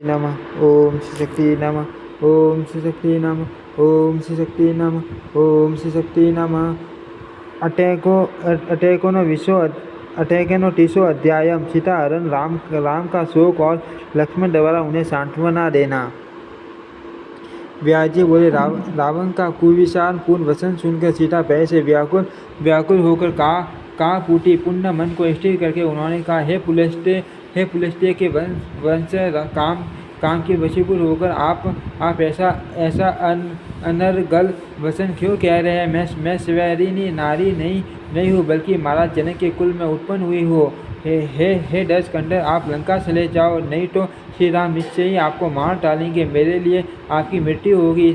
नमः ओम श्री शक्ति नमः ओम श्री शक्ति नमः ओम श्री शक्ति नमः ओम श्री शक्ति नमः अटैकोनो विश्व अटैकेनो टीसो अध्यायम सीता हरण राम का शोक और लक्ष्मण द्वारा उन्हें सांत्वना देना। व्यास जी बोले, रावण का कुविचार पूर्ण वचन सुनकर सीता भय से व्याकुल होकर कहा फूटी। पुण्य मन को स्थिर करके उन्होंने कहा, हे पुलस्त्य के वंश काम के वशीभूत होकर आप ऐसा अनर्गल वचन क्यों कह रहे हैं? मैं स्वैरिणी नारी नहीं हूँ, बल्कि महाराज जनक के कुल में उत्पन्न हुई हूँ। हे दस कंडर, आप लंका चले जाओ, नहीं तो श्री राम निश्चय ही आपको मार डालेंगे। मेरे लिए आपकी मृत्यु होगी,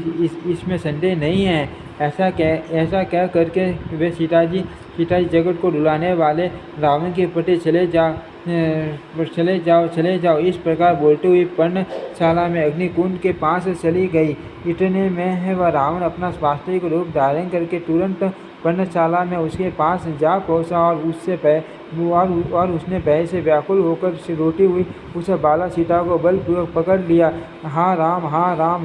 इसमें संदेह नहीं है। ऐसा कह करके वे सीता जी जगत को रुलाने वाले रावण के प्रति चले जाओ इस प्रकार बोलते हुए पर्णशाला में अग्निकुंड के पास चली गई। इतने में वह रावण अपना वास्तविक रूप धारण करके तुरंत पर्णशाला में उसके पास जा पहुंचा और उसने भय से व्याकुल होकर रोती हुई उस बाला सीता को बलपूर्वक पकड़ लिया। हाँ राम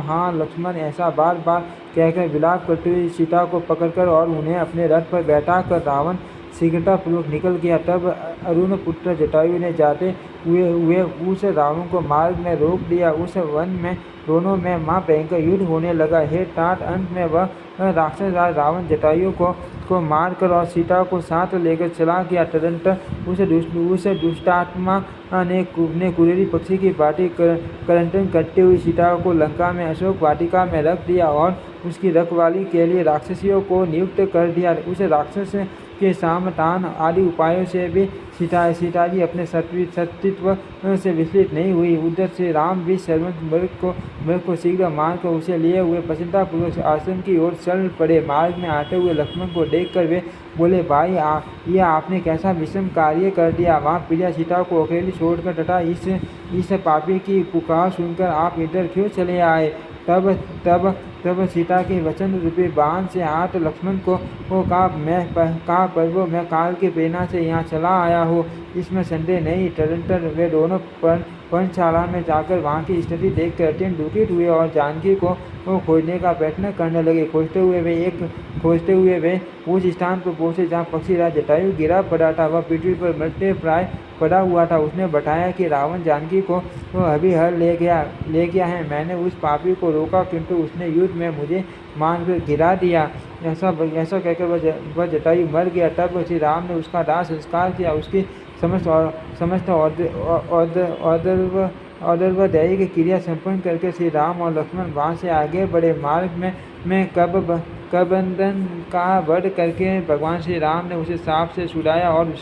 हाँ लक्ष्मण, ऐसा बार बार कहकर विलाप करते हुए सीता को पकड़कर और उन्हें अपने रथ पर बैठा कर रावण शीघ्रतापूर्वक निकल गया। तब अरुण पुत्र जटायु ने जाते हुए उस रावण को मार्ग में रोक दिया। उस वन में दोनों में महाभयंकर युद्ध होने लगा। हे तात, अंत में वह राक्षस रावण जटायु को मारकर और सीता को साथ लेकर चला गया। तदनंतर उस दुष्टात्मा ने कुरेरी पक्षी की भांति करंटन करते हुए सीता को लंका में अशोक वाटिका में रख दिया और उसकी रखवाली के लिए राक्षसियों को नियुक्त कर दिया। उस राक्षस के सामतान आदि उपायों से भी सीता जी अपने सत्तित्व से विचलित नहीं हुई। उधर से राम भी सर्वंत मृग को शीघ्र मारकर उसे लिए हुए प्रसन्नतापूर्वक आश्रम की ओर चल पड़े। मार्ग में आते हुए लक्ष्मण को देखकर वे बोले, भाई यह आपने कैसा विषम कार्य कर दिया। वहाँ प्रिया सीता को अकेली छोड़कर तथा इस पापी की पुकार सुनकर आप इधर क्यों चले आए? तब सीता के वचन रूपी बाण से हाथ लक्ष्मण को कहा, प्रभु मैं काल की प्रेरणा से यहाँ चला आया हूँ, इसमें संदेह नहीं। तदनंतर वे दोनों पर्णशाला में जाकर वहाँ की स्थिति देखकर अत्यंत दुखित हुए और जानकी को खोजने का प्रयत्न करने लगे। खोजते हुए वे उस स्थान पर पहुँचे जहाँ पक्षीराज जटायु गिरा पड़ा था। वह पृथ्वी पर मृत्य प्राय पड़ा हुआ था। उसने बताया कि रावण जानकी को अभी हर ले गया है। मैंने उस पापी को रोका, किंतु उसने युद्ध में मुझे मारकर गिरा दिया। ऐसा कहकर वह जटायु मर गया। तब श्री राम ने उसका दाह संस्कार किया। उसकी समस्त औदर्वदायी क्रिया संपन्न करके श्री राम और लक्ष्मण वहाँ से आगे बढ़े। मार्ग में कबंधन का वध करके भगवान श्री राम ने उसे सांप से छुड़ाया और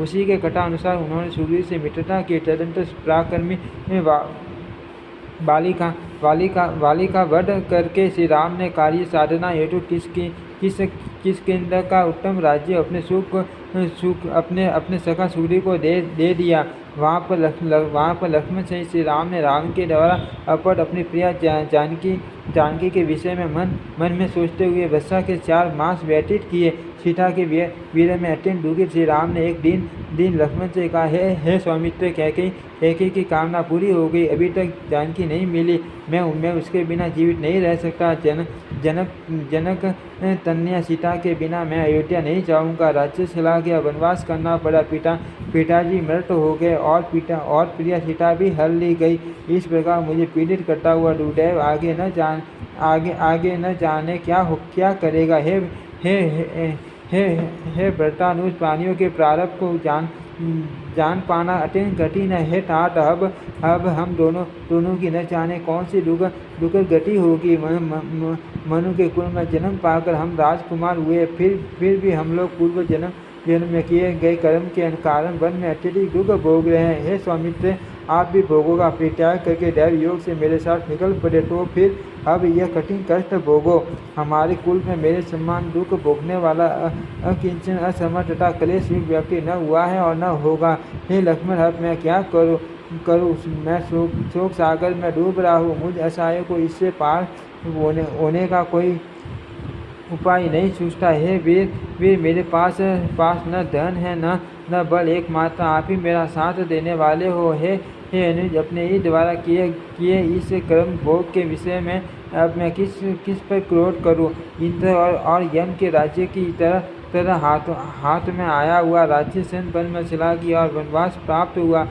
उसी के कथा अनुसार उन्होंने सुग्रीव से मित्रता की। तदनंतर पराक्रमी वाली का वध करके श्री राम ने कार्य साधना हेतु किसकिंधा का उत्तम राज्य अपने सखा सुग्रीव को दे दिया। वहाँ पर लक्ष्मण सहित श्री राम ने रावण के द्वारा अपहृत अपनी प्रिया जानकी के विषय में मन में सोचते हुए वर्षा के 4 मास व्यतीत किए। सीता के वीर में अत्यंत दुखित श्री राम ने एक दिन लक्ष्मण से कहा, हे स्वामित्व, कैकेयी की कामना पूरी हो गई, अभी तक जानकी नहीं मिली। मैं उसके बिना जीवित नहीं रह सकता। जनक तनया सीता के बिना मैं अयोध्या नहीं जाऊंगा। राज्य चला गया, वनवास करना पड़ा, पिताजी मृत हो गए और प्रिया सीता भी हर ली गई। इस प्रकार मुझे पीड़ित करता हुआ दुर्दैव आगे न जाने क्या करेगा। हे व्रतानुज, प्राणियों के प्रारब्ध को जान पाना अत्यंत कठिन है। हे तात, अब हम दोनों की न जाने कौन सी दुखद गति होगी। मनु के कुल में जन्म पाकर हम राजकुमार हुए, फिर भी हम लोग पूर्व जन्म में किए गए कर्म के कारण वन में अत्यधिक दुख भोग रहे हैं। हे स्वामित्व, आप भी भोगोगा। परित्याग करके दैव योग से मेरे साथ निकल पड़े तो फिर अब यह कठिन कष्ट भोगो। हमारे कुल में मेरे समान दुख भोगने वाला अकिंचन, असमर्थ तथा क्लेश युक्त व्यक्ति न हुआ है और न होगा। हे लक्ष्मण, अब मैं क्या करूँ? मैं शोक सागर में डूब रहा हूँ। मुझ असहाय को इससे पार होने का कोई उपाय नहीं सूझता। हे वीर, मेरे पास न धन है न बल, एकमात्र आप ही मेरा साथ देने वाले हो। हे अनुज, अपने ही द्वारा किए किए इस कर्म भोग के विषय में अब मैं किस किस पर क्रोध करूं? इंद्र और यम के राज्य की तरह तरह हाथ में आया हुआ राज्य सन वन में चला गया और वनवास प्राप्त हुआ।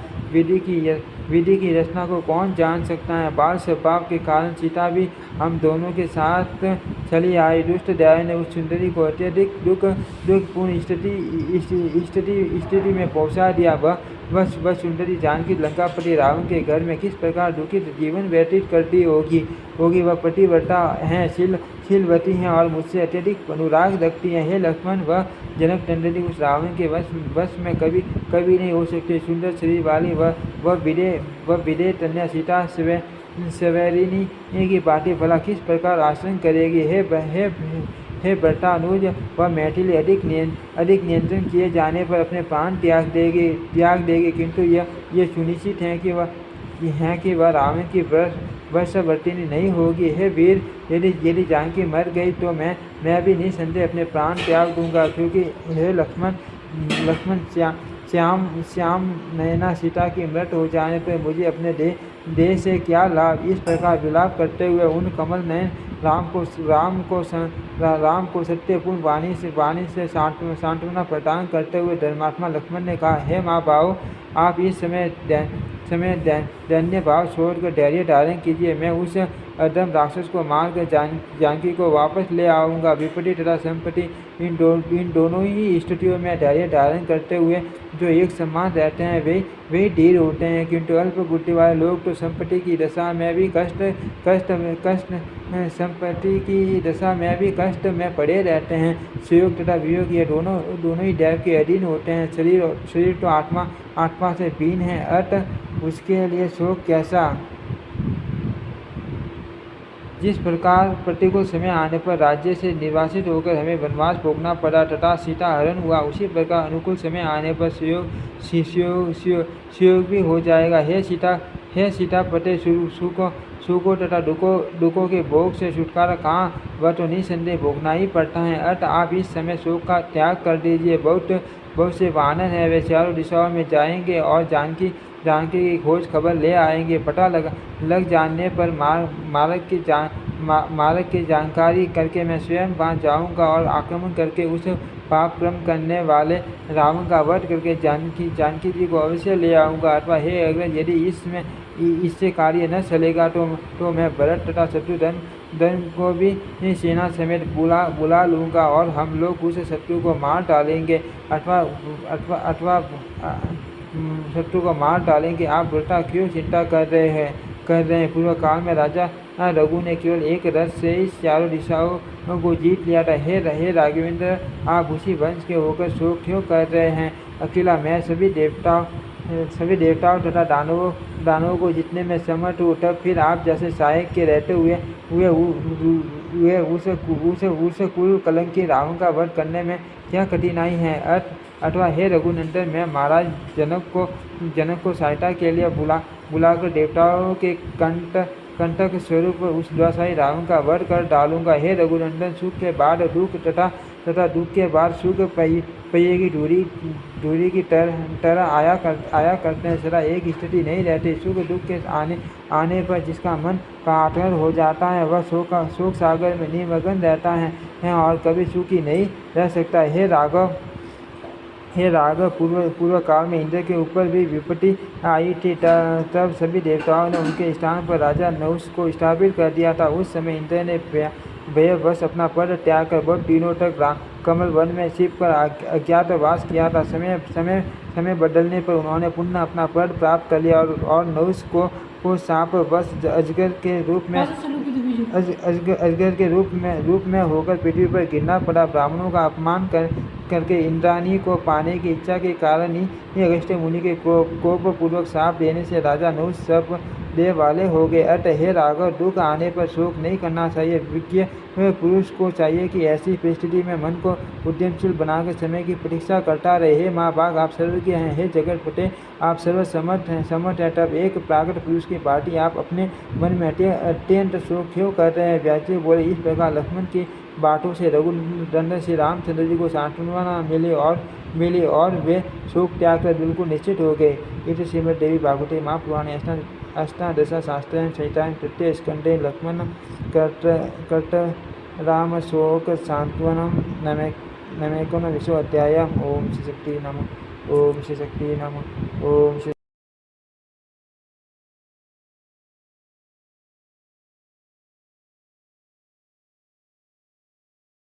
विधि की रचना को कौन जान सकता है? बाल स्वभाव के कारण सीता भी हम दोनों के साथ चली आई। दुष्ट दयाल ने उस सुंदरी को अत्यधिक दुखपूर्ण स्थिति में पहुंचा दिया। वह सुंदरी जानकी लंकापति रावण के घर में किस प्रकार दुखित जीवन व्यतीत करती होगी। वह पतिव्रता है, शीलवती हैं और मुझसे अत्यधिक अनुराग रखती हैं। हे लक्ष्मण, वह जनक नंदिनी उस रावण के वश में कभी नहीं हो सकती। सुंदर शरीर वाली वह विदे कन्या सीता सवेरिनी की पार्टी भला किस प्रकार आश्रय करेगी। हे भ्रातानुज, वह मैथिली अधिक नियंत्रण किए जाने पर अपने प्राण त्याग देगी, किंतु यह सुनिश्चित है कि वह रावण की वर्षवर्तिनी नहीं होगी। हे वीर, यदि जानकी मर गई तो मैं भी निसंदेह अपने प्राण त्याग दूंगा, क्योंकि हे लक्ष्मण श्याम नयना सीता की मृत हो जाने पर मुझे अपने देह से क्या लाभ। इस प्रकार विलाप करते हुए उन कमल नयन राम को सत्यपूर्ण वाणी से सांत्वना प्रदान करते हुए धर्मात्मा लक्ष्मण ने कहा, हे माँ बाओ, आप इस समय दैन्य भाव छोड़कर धैर्य धारण कीजिए। मैं उस अधम राक्षस को मारकर जानकी को वापस ले आऊँगा। विपत्ति तथा संपत्ति इन दोनों ही स्थितियों में धैर्य धारण करते हुए जो एक समान रहते हैं वे धीर होते हैं, किंतु अल्प बुद्धि वाले लोग तो संपत्ति की दशा में भी कष्ट में पड़े रहते हैं। सुयोग तथा वियोग ये दोनों ही दैव के अधीन होते हैं। शरीर तो आत्मा से भिन्न है, अतः उसके लिए शोक कैसा। जिस प्रकार प्रतिकूल समय आने पर राज्य से निर्वासित होकर हमें वनवास भोगना पड़ा तथा सीता हरण हुआ, उसी प्रकार अनुकूल समय आने पर सुयोग भी हो जाएगा। हे सीता पते, सुखों तथा दुखों के भोग से छुटकारा कहाँ, वह तो निसंदेह भोगना ही पड़ता है। अतः आप इस समय शोक का त्याग कर दीजिए। बहुत से वानर हैं, वे चारों दिशाओं में जाएंगे और जानकी की खोज खबर ले आएंगे। पता लग जाने पर मार्ग की जानकारी करके मैं स्वयं वहाँ जाऊँगा और आक्रमण करके उस पाप कर्म करने वाले रावण का वध करके जानकी जी को अवश्य ले आऊँगा। अथवा हे अग्रज, यदि इससे कार्य न चलेगा तो मैं भरत तथा शत्रुघ्न को भी सेना समेत बुला लूँगा और हम लोग उस शत्रु को मार डालेंगे। अथवा शत्रु को मार डालेंगे। आप वृथा क्यों चिंता कर रहे हैं? पूर्व काल में राजा रघु ने केवल एक रथ से इस चारों दिशाओं को जीत लिया था। हे राघवेंद्र, आप उसी वंश के होकर शोक क्यों कर रहे हैं? अकेला मैं सभी देवताओं तथा दानवों को जीतने में समर्थ हूँ, तब फिर आप जैसे सहायक के रहते हुए उस कुल कलंकी रावण का वध करने में क्या कठिनाई है? अथवा हे रघुनंदन, मैं महाराज जनक को सहायता के लिए बुलाकर देवताओं के कंटक स्वरूप उस दुराशाही रावण का वध कर डालूंगा। हे रघुनंदन, सुख के बाद दुख तथा दुख के बाद सुख पहिए की धुरी की तरह आया करते हैं। सदा एक स्थिति नहीं रहती। सुख दुख के आने पर जिसका मन कातर हो जाता है, वह शोक सागर में निमग्न रहता है और कभी सुखी नहीं रह सकता। हे राघव, पूर्व काल में इंद्र के ऊपर भी विपत्ति आई थी, तब सभी देवताओं ने उनके स्थान पर राजा नहुष को स्थापित कर दिया था। उस समय इंद्र ने भयवश अपना पद त्याग कर बहुत दिनों तक कमल वन में छिपकर अज्ञातवास किया था। समय बदलने पर उन्होंने पुनः अपना पद प्राप्त कर लिया और नहुष को सांप वश अजगर के रूप में होकर पृथ्वी पर गिरना पड़ा। ब्राह्मणों का अपमान करके इंद्राणी को पाने की इच्छा के कारण ही अगस्त्य मुनि के कोप पूर्वक श्राप देने से राजा नहुष देह वाले हो गए। अत हे राघव, दुख आने पर शोक नहीं करना चाहिए। विज्ञ पुरुष को चाहिए कि ऐसी परिस्थिति में मन को उद्यमशील बनाकर समय की प्रतीक्षा करता रहे। हे महाभाग, आप सर्वज्ञ हैं। हे जगतपते, आप सर्वसमर्थ हैं। तब एक प्राकृत पुरुष की पार्टी आप अपने मन में अत्यंत शोक क्यों कर रहे हैं? व्यास जी बोले, इस प्रकार लक्ष्मण की बातों से रघुनंदन श्री रामचंद्र जी को सांत्वना मिली और वे शोक त्याग कर बिल्कुल निश्चित हो गए। इस श्रीमद्देवी भागवते महापुराणे अष्टादशशास्त्राणि संहितायां तृतीय स्कंधे लक्ष्मण कर्त राम शोक सांत्वनम नमेकम विशो अध्याय। ओम श्री शक्ति नमः। ओम श्री शक्ति नमः। ओम श्री